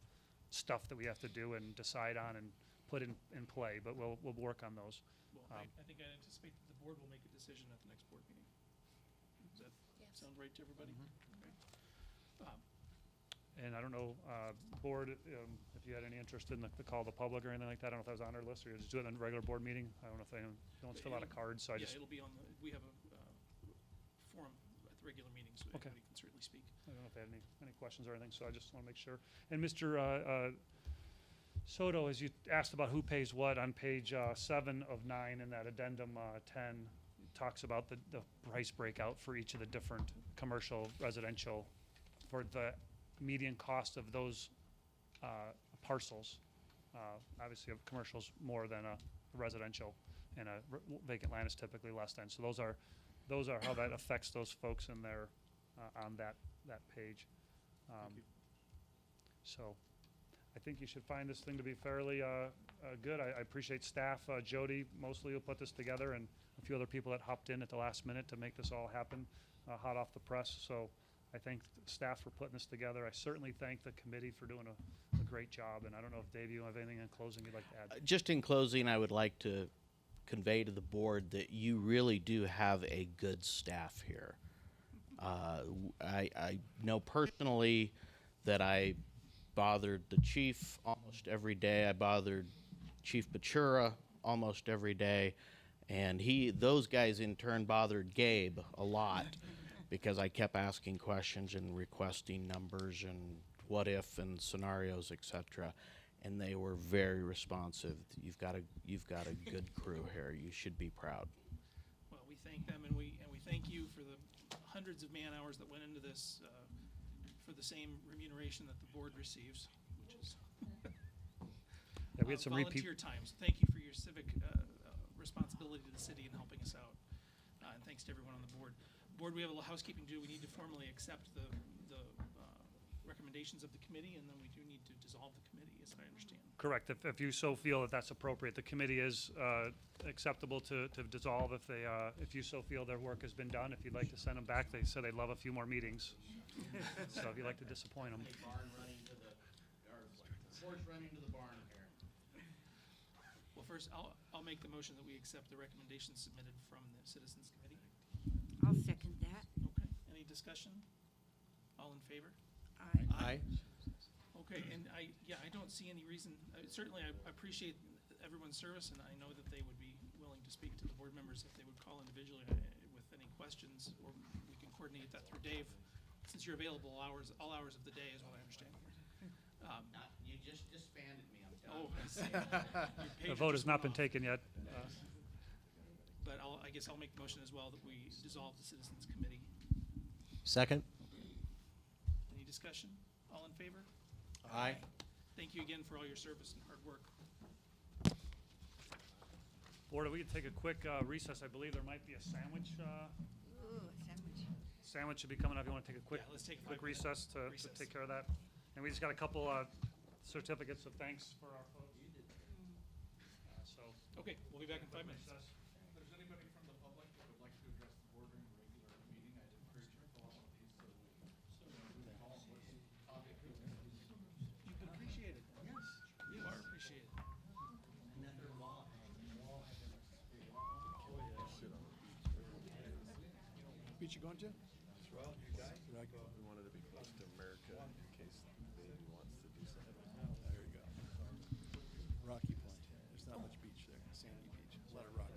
stuff that we have to do and decide on and put in play, but we'll work on those. Well, I think I anticipate that the board will make a decision at the next board meeting. Does that sound right to everybody? Okay. And I don't know, board, if you had any interest in the call to the public or anything like that. I don't know if that was on our list or you just do it in a regular board meeting. I don't know if anyone wants to fill out a card, so I Yeah, just, it'll be on we have a forum at the regular meeting, so Okay. anybody can certainly speak. I don't know if they had any questions or anything, so I just want to make sure. And Mr. Soto, as you asked about who pays what, on page 7 of 9 in that addendum 10, talks about the price breakout for each of the different commercial, residential, for the median cost of those parcels. Obviously, a commercial's more than a residential, and a vacant land is typically less than. So those are how that affects those folks in there on that page. So I think you should find this thing to be fairly good. I appreciate staff, Jody mostly who put this together, and a few other people that hopped in at the last minute to make this all happen, hot off the press. So I thank staff for putting this together. I certainly thank the committee for doing a great job. And I don't know if, Dave, you have anything in closing you'd like to add? Just in closing, I would like to convey to the board that you really do have a good staff here. I know personally that I bothered the chief almost every day. I bothered Chief Bachura almost every day. And those guys in turn bothered Gabe a lot because I kept asking questions and requesting numbers and what if and scenarios, etc. and they were very responsive. You've got a good crew here. You should be proud. Well, we thank them, and we thank you for the hundreds of man-hours that went into this, for the same remuneration that the board receives, which is Yeah, we had some repeat. volunteer time. So thank you for your civic responsibility to the city and helping us out. And thanks to everyone on the board. Board, we have a little housekeeping to do. We need to formally accept the recommendations of the committee, and then we do need to dissolve the committee, as I understand. Correct. If you so feel that that's appropriate, the committee is acceptable to dissolve if you so feel their work has been done. If you'd like to send them back, they said they'd love a few more meetings. So if you'd like to disappoint them. Barn running to the, or horse running to the barn here. Well, first, I'll make the motion that we accept the recommendations submitted from the Citizens Committee. I'll second that. Okay, any discussion? All in favor? Aye. Okay, and I don't see any reason, certainly I appreciate everyone's service, and I know that they would be willing to speak to the board members if they would call individually with any questions, or we can coordinate that through Dave, since you're available all hours of the day, is what I understand. You just disbanded me, I'm Oh, telling you. I see. Your The pager vote just has not went been off. taken yet. But I guess I'll make the motion as well that we dissolve the Citizens Committee. Second? Any discussion? All in favor? Aye. Thank you again for all your service and hard work. Board, if we could take a quick recess, I believe there might be a sandwich. Ooh, sandwich. Sandwich should be coming up. You want to take a quick, Yeah, let's take a quick 5-minute recess to recess. take care of that? And we just got a couple certificates of thanks for our folks. So. Okay, we'll be back in 5 minutes. recess. If there's anybody from the public that would like to address the board during the regular meeting, I'd encourage you to fill out one of these so we call them what's the topic. You've been appreciated. Yes. You are appreciated. Beach you going to? We wanted to be close to America in case the Navy wants to do something. There you go. Rocky Point. There's not much beach there, sandy beach, a lot of rock.